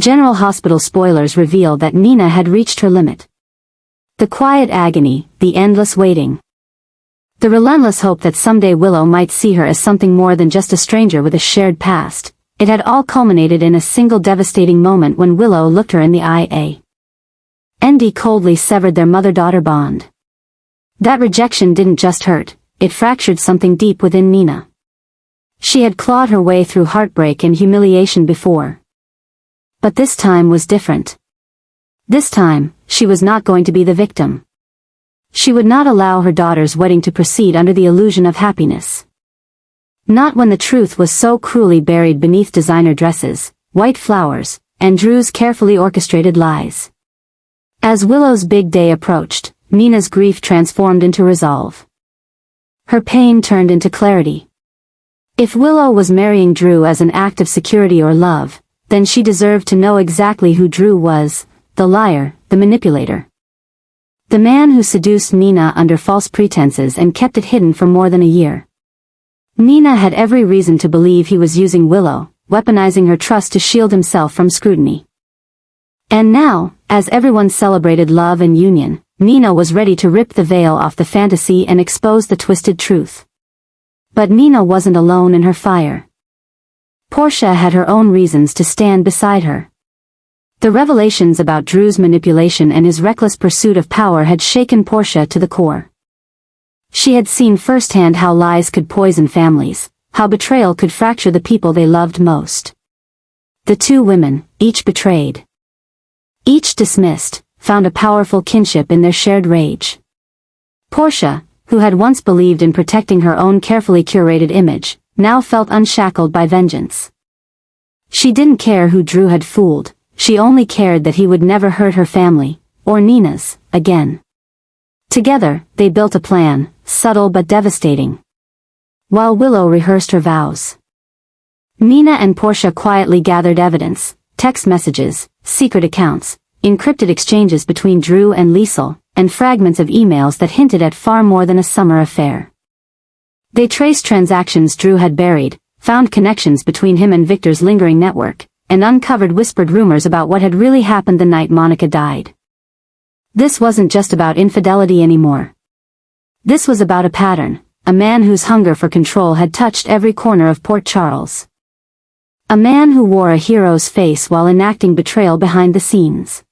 General Hospital spoilers reveal that Nina had reached her limit. The quiet agony, the endless waiting. The relentless hope that someday Willow might see her as something more than just a stranger with a shared past. It had all culminated in a single devastating moment when Willow looked her in the eye. Andy coldly severed their mother-daughter bond. That rejection didn't just hurt, it fractured something deep within Nina. She had clawed her way through heartbreak and humiliation before. But this time was different. This time, she was not going to be the victim. She would not allow her daughter's wedding to proceed under the illusion of happiness. Not when the truth was so cruelly buried beneath designer dresses, white flowers, and Drew's carefully orchestrated lies. As Willow's big day approached, Nina's grief transformed into resolve. Her pain turned into clarity. If Willow was marrying Drew as an act of security or love, then she deserved to know exactly who Drew was, the liar, the manipulator. The man who seduced Nina under false pretenses and kept it hidden for more than a year. Nina had every reason to believe he was using Willow, weaponizing her trust to shield himself from scrutiny. And now, as everyone celebrated love and union, Nina was ready to rip the veil off the fantasy and expose the twisted truth. But Nina wasn't alone in her fire. Portia had her own reasons to stand beside her. The revelations about Drew's manipulation and his reckless pursuit of power had shaken Portia to the core. She had seen firsthand how lies could poison families, how betrayal could fracture the people they loved most. The two women, each betrayed, each dismissed, found a powerful kinship in their shared rage. Portia, who had once believed in protecting her own carefully curated image, now felt unshackled by vengeance. She didn't care who Drew had fooled, she only cared that he would never hurt her family, or Nina's, again. Together, they built a plan, subtle but devastating. While Willow rehearsed her vows, Nina and Portia quietly gathered evidence, text messages, secret accounts, encrypted exchanges between Drew and Liesl, and fragments of emails that hinted at far more than a summer affair. They traced transactions Drew had buried, found connections between him and Victor's lingering network, and uncovered whispered rumors about what had really happened the night Monica died. This wasn't just about infidelity anymore. This was about a pattern, a man whose hunger for control had touched every corner of Port Charles. A man who wore a hero's face while enacting betrayal behind the scenes.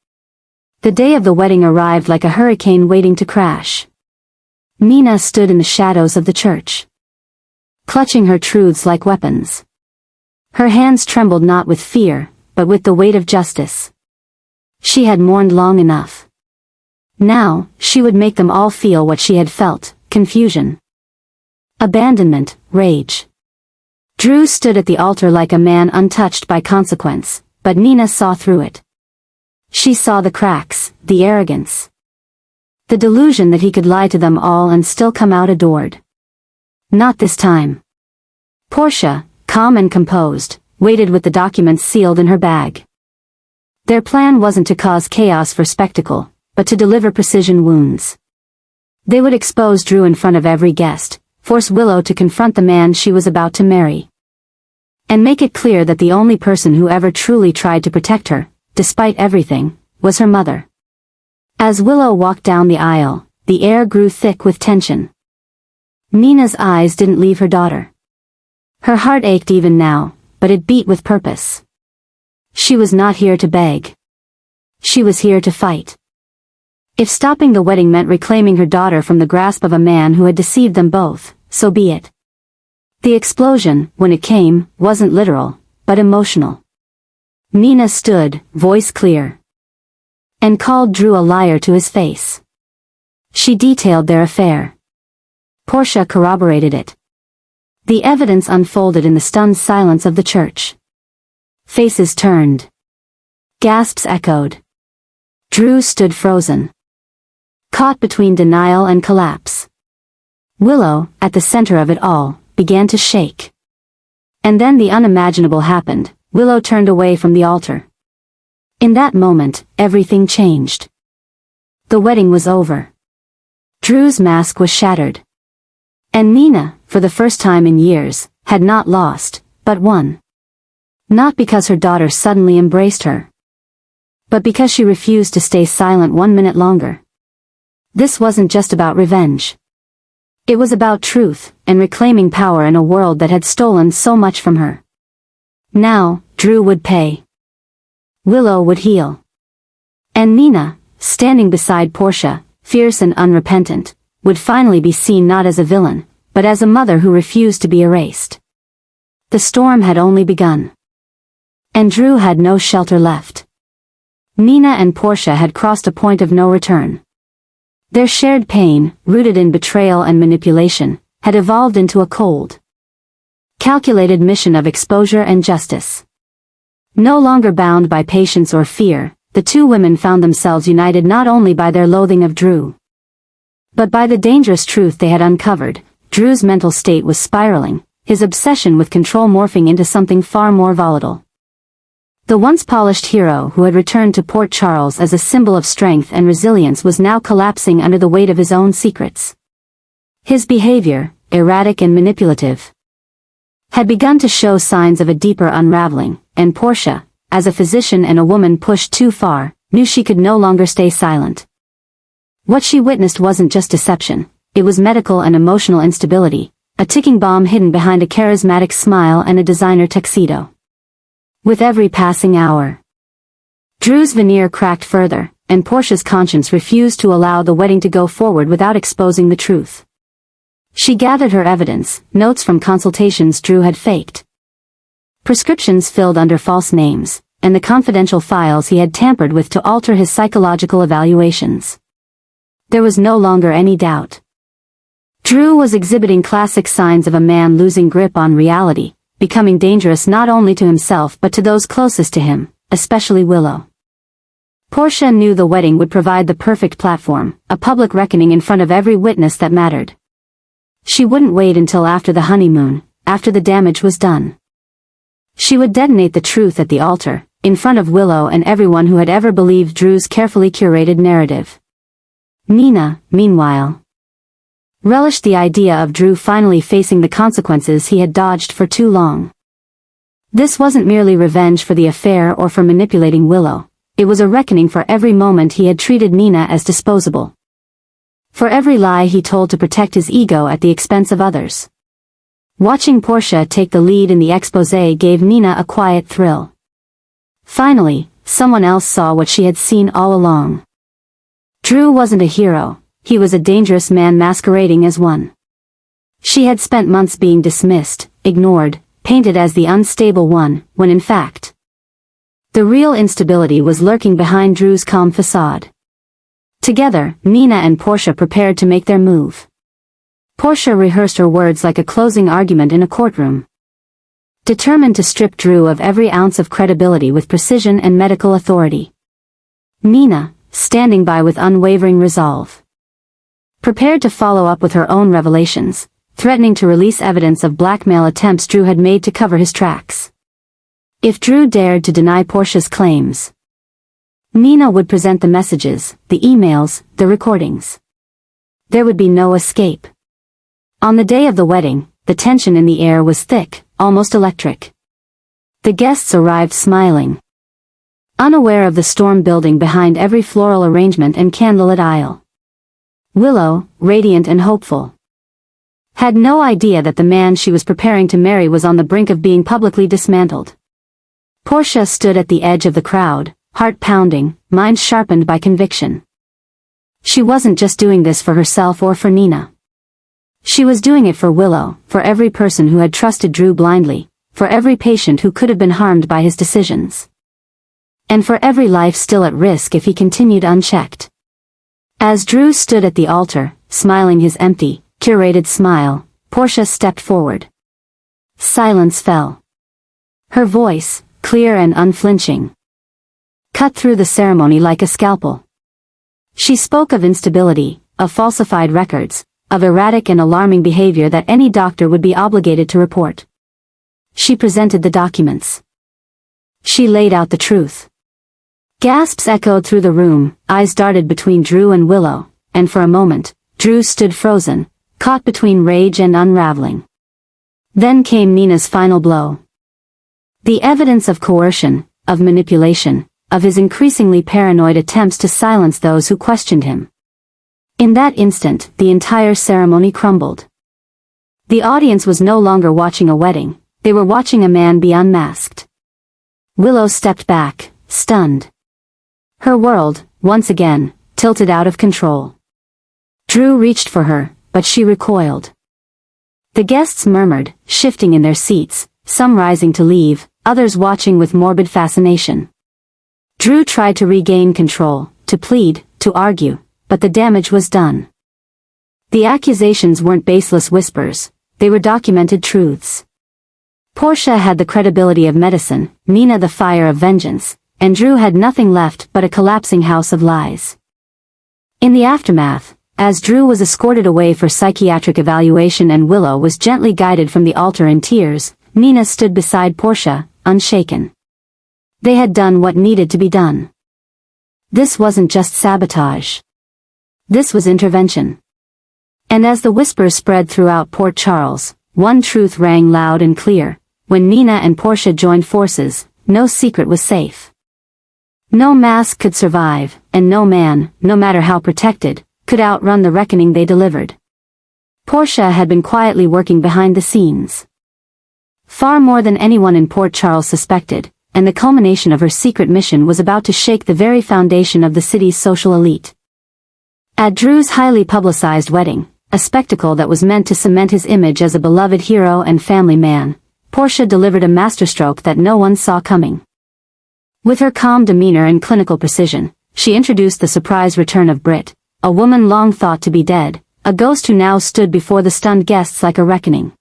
The day of the wedding arrived like a hurricane waiting to crash. Nina stood in the shadows of the church, clutching her truths like weapons. Her hands trembled not with fear, but with the weight of justice. She had mourned long enough. Now, she would make them all feel what she had felt, confusion, abandonment, rage. Drew stood at the altar like a man untouched by consequence, but Nina saw through it. She saw the cracks, the arrogance, the delusion that he could lie to them all and still come out adored. Not this time. Portia, calm and composed, waited with the documents sealed in her bag. Their plan wasn't to cause chaos for spectacle, but to deliver precision wounds. They would expose Drew in front of every guest, force Willow to confront the man she was about to marry, and make it clear that the only person who ever truly tried to protect her, despite everything, was her mother. As Willow walked down the aisle, the air grew thick with tension. Nina's eyes didn't leave her daughter. Her heart ached even now, but it beat with purpose. She was not here to beg. She was here to fight. If stopping the wedding meant reclaiming her daughter from the grasp of a man who had deceived them both, so be it. The explosion, when it came, wasn't literal, but emotional. Nina stood, voice clear, and called Drew a liar to his face. She detailed their affair. Portia corroborated it. The evidence unfolded in the stunned silence of the church. Faces turned. Gasps echoed. Drew stood frozen, caught between denial and collapse. Willow, at the center of it all, began to shake. And then the unimaginable happened. Willow turned away from the altar. In that moment, everything changed. The wedding was over. Drew's mask was shattered. And Nina, for the first time in years, had not lost, but won. Not because her daughter suddenly embraced her, but because she refused to stay silent 1 minute longer. This wasn't just about revenge. It was about truth, and reclaiming power in a world that had stolen so much from her. Now, Drew would pay. Willow would heal. And Nina, standing beside Portia, fierce and unrepentant, would finally be seen not as a villain, but as a mother who refused to be erased. The storm had only begun. And Drew had no shelter left. Nina and Portia had crossed a point of no return. Their shared pain, rooted in betrayal and manipulation, had evolved into a cold, calculated mission of exposure and justice. No longer bound by patience or fear, the two women found themselves united not only by their loathing of Drew, but by the dangerous truth they had uncovered. Drew's mental state was spiraling, his obsession with control morphing into something far more volatile. The once polished hero who had returned to Port Charles as a symbol of strength and resilience was now collapsing under the weight of his own secrets. His behavior, erratic and manipulative, had begun to show signs of a deeper unraveling, and Portia, as a physician and a woman pushed too far, knew she could no longer stay silent. What she witnessed wasn't just deception, it was medical and emotional instability, a ticking bomb hidden behind a charismatic smile and a designer tuxedo. With every passing hour, Drew's veneer cracked further, and Portia's conscience refused to allow the wedding to go forward without exposing the truth. She gathered her evidence, notes from consultations Drew had faked, prescriptions filled under false names, and the confidential files he had tampered with to alter his psychological evaluations. There was no longer any doubt. Drew was exhibiting classic signs of a man losing grip on reality, becoming dangerous not only to himself but to those closest to him, especially Willow. Portia knew the wedding would provide the perfect platform, a public reckoning in front of every witness that mattered. She wouldn't wait until after the honeymoon, after the damage was done. She would detonate the truth at the altar, in front of Willow and everyone who had ever believed Drew's carefully curated narrative. Nina, meanwhile, relished the idea of Drew finally facing the consequences he had dodged for too long. This wasn't merely revenge for the affair or for manipulating Willow, it was a reckoning for every moment he had treated Nina as disposable. For every lie he told to protect his ego at the expense of others. Watching Portia take the lead in the exposé gave Nina a quiet thrill. Finally, someone else saw what she had seen all along. Drew wasn't a hero. He was a dangerous man masquerading as one. She had spent months being dismissed, ignored, painted as the unstable one, when in fact, the real instability was lurking behind Drew's calm facade. Together, Nina and Portia prepared to make their move. Portia rehearsed her words like a closing argument in a courtroom, determined to strip Drew of every ounce of credibility with precision and medical authority. Nina, standing by with unwavering resolve, prepared to follow up with her own revelations, threatening to release evidence of blackmail attempts Drew had made to cover his tracks. If Drew dared to deny Portia's claims, Nina would present the messages, the emails, the recordings. There would be no escape. On the day of the wedding, the tension in the air was thick, almost electric. The guests arrived smiling, unaware of the storm building behind every floral arrangement and candlelit aisle. Willow, radiant and hopeful, had no idea that the man she was preparing to marry was on the brink of being publicly dismantled. Portia stood at the edge of the crowd, heart pounding, mind sharpened by conviction. She wasn't just doing this for herself or for Nina. She was doing it for Willow, for every person who had trusted Drew blindly, for every patient who could have been harmed by his decisions, and for every life still at risk if he continued unchecked. As Drew stood at the altar, smiling his empty, curated smile, Portia stepped forward. Silence fell. Her voice, clear and unflinching, cut through the ceremony like a scalpel. She spoke of instability, of falsified records, of erratic and alarming behavior that any doctor would be obligated to report. She presented the documents. She laid out the truth. Gasps echoed through the room, eyes darted between Drew and Willow, and for a moment, Drew stood frozen, caught between rage and unraveling. Then came Nina's final blow. The evidence of coercion, of manipulation, of his increasingly paranoid attempts to silence those who questioned him. In that instant, the entire ceremony crumbled. The audience was no longer watching a wedding, they were watching a man be unmasked. Willow stepped back, stunned. Her world, once again, tilted out of control. Drew reached for her, but she recoiled. The guests murmured, shifting in their seats, some rising to leave, others watching with morbid fascination. Drew tried to regain control, to plead, to argue, but the damage was done. The accusations weren't baseless whispers, they were documented truths. Portia had the credibility of medicine, Nina the fire of vengeance, and Drew had nothing left but a collapsing house of lies. In the aftermath, as Drew was escorted away for psychiatric evaluation and Willow was gently guided from the altar in tears, Nina stood beside Portia, unshaken. They had done what needed to be done. This wasn't just sabotage. This was intervention. And as the whispers spread throughout Port Charles, one truth rang loud and clear: when Nina and Portia joined forces, no secret was safe. No mask could survive, and no man, no matter how protected, could outrun the reckoning they delivered. Portia had been quietly working behind the scenes. Far more than anyone in Port Charles suspected, and the culmination of her secret mission was about to shake the very foundation of the city's social elite. At Drew's highly publicized wedding, a spectacle that was meant to cement his image as a beloved hero and family man, Portia delivered a masterstroke that no one saw coming. With her calm demeanor and clinical precision, she introduced the surprise return of Britt, a woman long thought to be dead, a ghost who now stood before the stunned guests like a reckoning.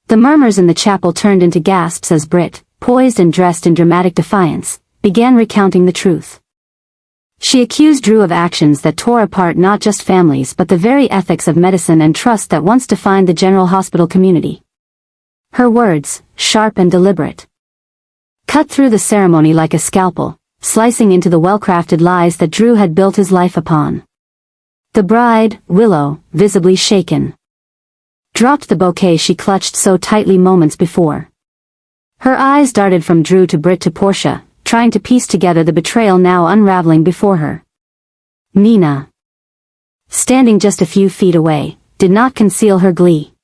The murmurs in the chapel turned into gasps as Britt, poised and dressed in dramatic defiance, began recounting the truth. She accused Drew of actions that tore apart not just families but the very ethics of medicine and trust that once defined the general hospital community. Her words, sharp and deliberate, cut through the ceremony like a scalpel, slicing into the well-crafted lies that Drew had built his life upon. The bride, Willow, visibly shaken, dropped the bouquet she clutched so tightly moments before. Her eyes darted from Drew to Britt to Portia, trying to piece together the betrayal now unraveling before her. Nina, standing just a few feet away, did not conceal her glee.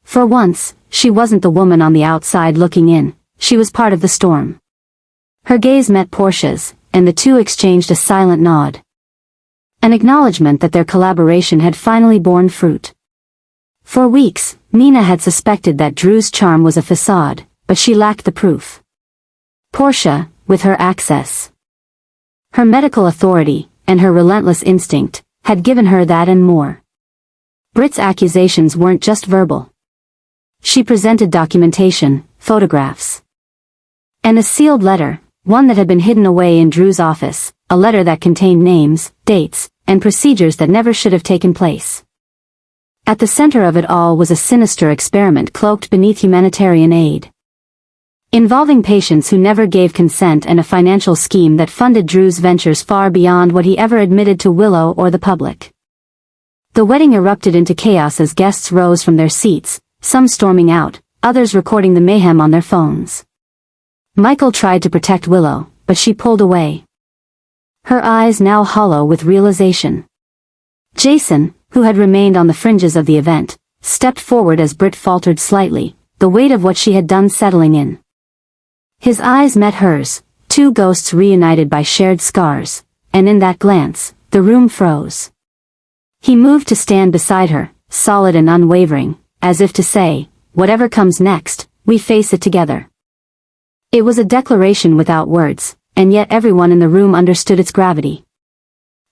For once, she wasn't the woman on the outside looking in, she was part of the storm. Her gaze met Portia's, and the two exchanged a silent nod. An acknowledgement that their collaboration had finally borne fruit. For weeks, Nina had suspected that Drew's charm was a facade, but she lacked the proof. Portia, with her access, her medical authority, and her relentless instinct, had given her that and more. Britt's accusations weren't just verbal. She presented documentation, photographs, and a sealed letter, one that had been hidden away in Drew's office, a letter that contained names, dates, and procedures that never should have taken place. At the center of it all was a sinister experiment cloaked beneath humanitarian aid, involving patients who never gave consent and a financial scheme that funded Drew's ventures far beyond what he ever admitted to Willow or the public. The wedding erupted into chaos as guests rose from their seats, some storming out, others recording the mayhem on their phones. Michael tried to protect Willow, but she pulled away, her eyes now hollow with realization. Jason, who had remained on the fringes of the event, stepped forward as Britt faltered slightly, the weight of what she had done settling in. His eyes met hers, two ghosts reunited by shared scars, and in that glance, the room froze. He moved to stand beside her, solid and unwavering, as if to say, whatever comes next, we face it together. It was a declaration without words, and yet everyone in the room understood its gravity.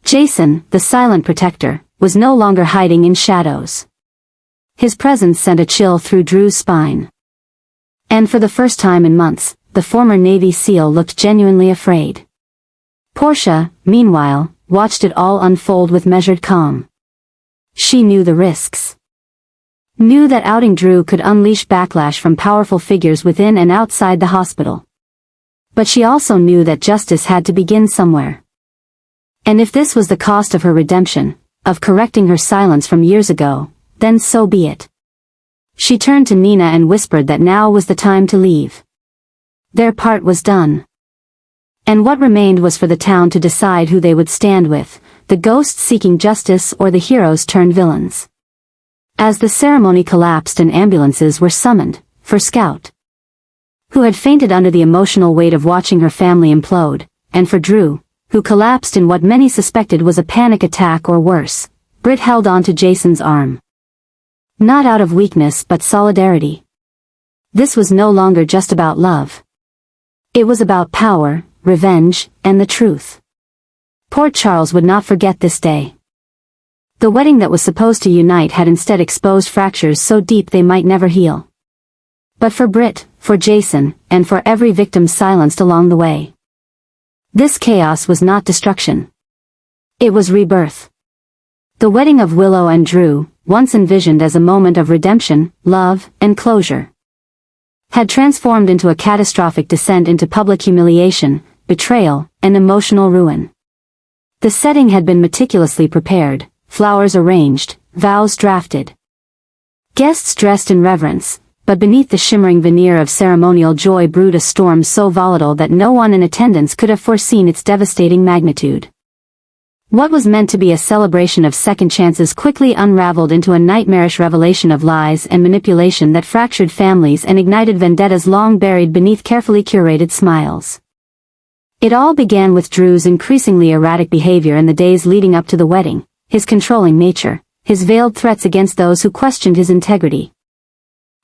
Jason, the silent protector, was no longer hiding in shadows. His presence sent a chill through Drew's spine. And for the first time in months, the former Navy SEAL looked genuinely afraid. Portia, meanwhile, watched it all unfold with measured calm. She knew the risks. Knew that outing Drew could unleash backlash from powerful figures within and outside the hospital. But she also knew that justice had to begin somewhere. And if this was the cost of her redemption, of correcting her silence from years ago, then so be it. She turned to Nina and whispered that now was the time to leave. Their part was done. And what remained was for the town to decide who they would stand with, the ghosts seeking justice or the heroes turned villains. As the ceremony collapsed and ambulances were summoned, for Scout, who had fainted under the emotional weight of watching her family implode, and for Drew, who collapsed in what many suspected was a panic attack or worse, Britt held on to Jason's arm. Not out of weakness but solidarity. This was no longer just about love. It was about power, revenge, and the truth. Port Charles would not forget this day. The wedding that was supposed to unite had instead exposed fractures so deep they might never heal. But for Britt, for Jason, and for every victim silenced along the way, this chaos was not destruction. It was rebirth. The wedding of Willow and Drew, once envisioned as a moment of redemption, love, and closure, had transformed into a catastrophic descent into public humiliation, betrayal, and emotional ruin. The setting had been meticulously prepared, flowers arranged, vows drafted, guests dressed in reverence, but beneath the shimmering veneer of ceremonial joy brewed a storm so volatile that no one in attendance could have foreseen its devastating magnitude. What was meant to be a celebration of second chances quickly unraveled into a nightmarish revelation of lies and manipulation that fractured families and ignited vendettas long buried beneath carefully curated smiles. It all began with Drew's increasingly erratic behavior in the days leading up to the wedding, his controlling nature, his veiled threats against those who questioned his integrity,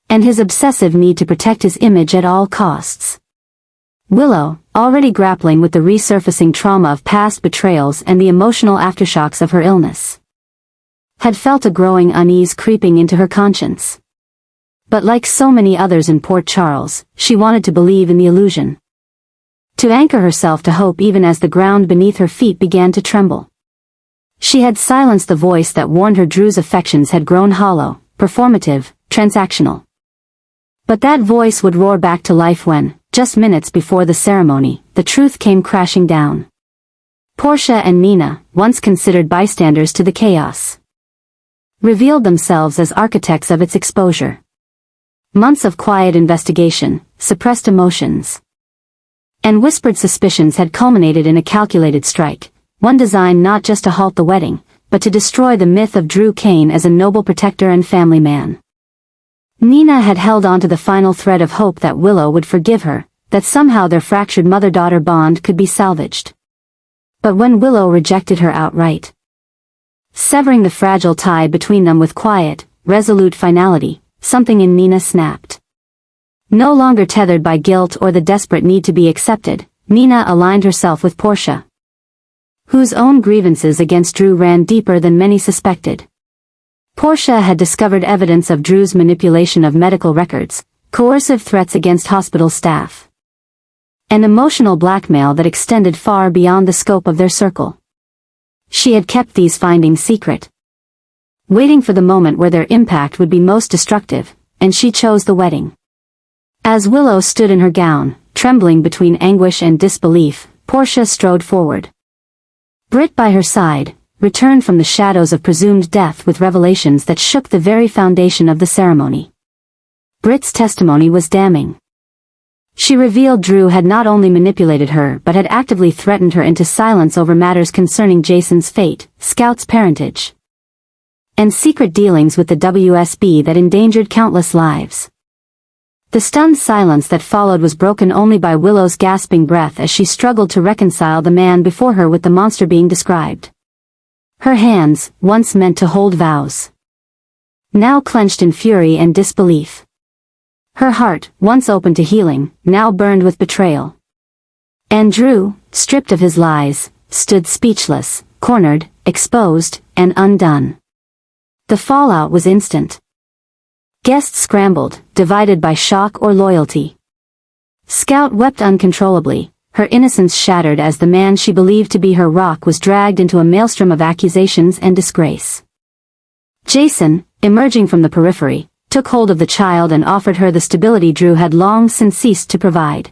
and his obsessive need to protect his image at all costs. Willow, already grappling with the resurfacing trauma of past betrayals and the emotional aftershocks of her illness, had felt a growing unease creeping into her conscience. But like so many others in Port Charles, she wanted to believe in the illusion, to anchor herself to hope even as the ground beneath her feet began to tremble. She had silenced the voice that warned her Drew's affections had grown hollow, performative, transactional. But that voice would roar back to life when, just minutes before the ceremony, the truth came crashing down. Portia and Nina, once considered bystanders to the chaos, revealed themselves as architects of its exposure. Months of quiet investigation, suppressed emotions, and whispered suspicions had culminated in a calculated strike, one designed not just to halt the wedding, but to destroy the myth of Drew Kane as a noble protector and family man. Nina had held on to the final thread of hope that Willow would forgive her, that somehow their fractured mother-daughter bond could be salvaged. But when Willow rejected her outright, severing the fragile tie between them with quiet, resolute finality, something in Nina snapped. No longer tethered by guilt or the desperate need to be accepted, Nina aligned herself with Portia, whose own grievances against Drew ran deeper than many suspected. Portia had discovered evidence of Drew's manipulation of medical records, coercive threats against hospital staff, and emotional blackmail that extended far beyond the scope of their circle. She had kept these findings secret, waiting for the moment where their impact would be most destructive, and she chose the wedding. As Willow stood in her gown, trembling between anguish and disbelief, Portia strode forward. Britt by her side, returned from the shadows of presumed death with revelations that shook the very foundation of the ceremony. Britt's testimony was damning. She revealed Drew had not only manipulated her but had actively threatened her into silence over matters concerning Jason's fate, Scout's parentage, and secret dealings with the WSB that endangered countless lives. The stunned silence that followed was broken only by Willow's gasping breath as she struggled to reconcile the man before her with the monster being described. Her hands, once meant to hold vows, now clenched in fury and disbelief. Her heart, once open to healing, now burned with betrayal. And Drew, stripped of his lies, stood speechless, cornered, exposed, and undone. The fallout was instant. Guests scrambled, divided by shock or loyalty. Scout wept uncontrollably, her innocence shattered as the man she believed to be her rock was dragged into a maelstrom of accusations and disgrace. Jason, emerging from the periphery, took hold of the child and offered her the stability Drew had long since ceased to provide.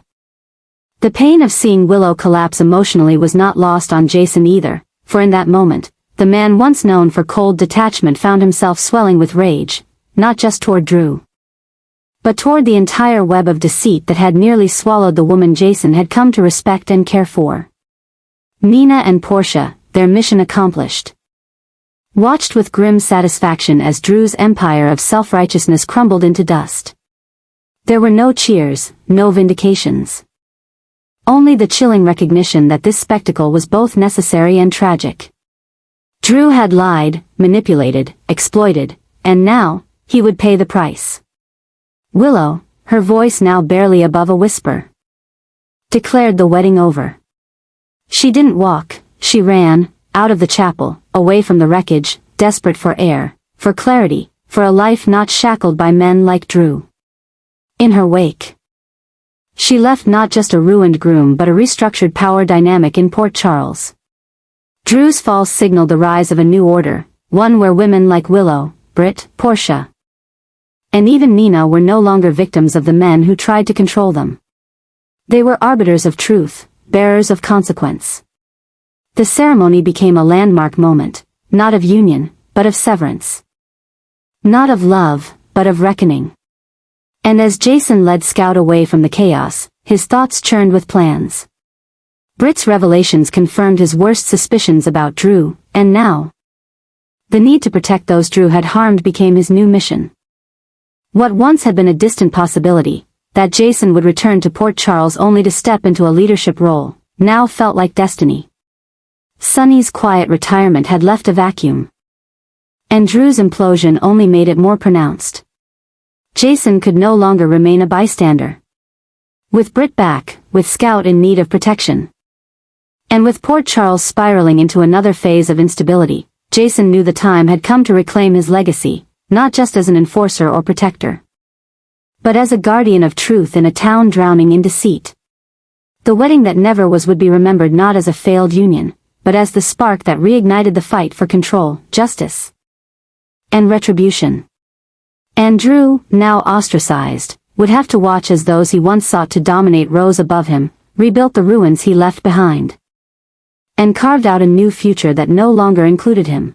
The pain of seeing Willow collapse emotionally was not lost on Jason either, for in that moment, the man once known for cold detachment found himself swelling with rage, not just toward Drew, but toward the entire web of deceit that had nearly swallowed the woman Jason had come to respect and care for. Nina and Portia, their mission accomplished, watched with grim satisfaction as Drew's empire of self-righteousness crumbled into dust. There were no cheers, no vindications. Only the chilling recognition that this spectacle was both necessary and tragic. Drew had lied, manipulated, exploited, and now, he would pay the price. Willow, her voice now barely above a whisper, declared the wedding over. She didn't walk, she ran, out of the chapel, away from the wreckage, desperate for air, for clarity, for a life not shackled by men like Drew. In her wake, she left not just a ruined groom but a restructured power dynamic in Port Charles. Drew's fall signaled the rise of a new order, one where women like Willow, Britt, Portia, and even Nina were no longer victims of the men who tried to control them. They were arbiters of truth, bearers of consequence. The ceremony became a landmark moment, not of union, but of severance. Not of love, but of reckoning. And as Jason led Scout away from the chaos, his thoughts churned with plans. Britt's revelations confirmed his worst suspicions about Drew, and now, the need to protect those Drew had harmed became his new mission. What once had been a distant possibility, that Jason would return to Port Charles only to step into a leadership role, now felt like destiny. Sonny's quiet retirement had left a vacuum, and Drew's implosion only made it more pronounced. Jason could no longer remain a bystander. With Britt back, with Scout in need of protection, and with Port Charles spiraling into another phase of instability, Jason knew the time had come to reclaim his legacy, not just as an enforcer or protector, but as a guardian of truth in a town drowning in deceit. The wedding that never was would be remembered not as a failed union, but as the spark that reignited the fight for control, justice, and retribution. And Drew, now ostracized, would have to watch as those he once sought to dominate rose above him, rebuilt the ruins he left behind, and carved out a new future that no longer included him.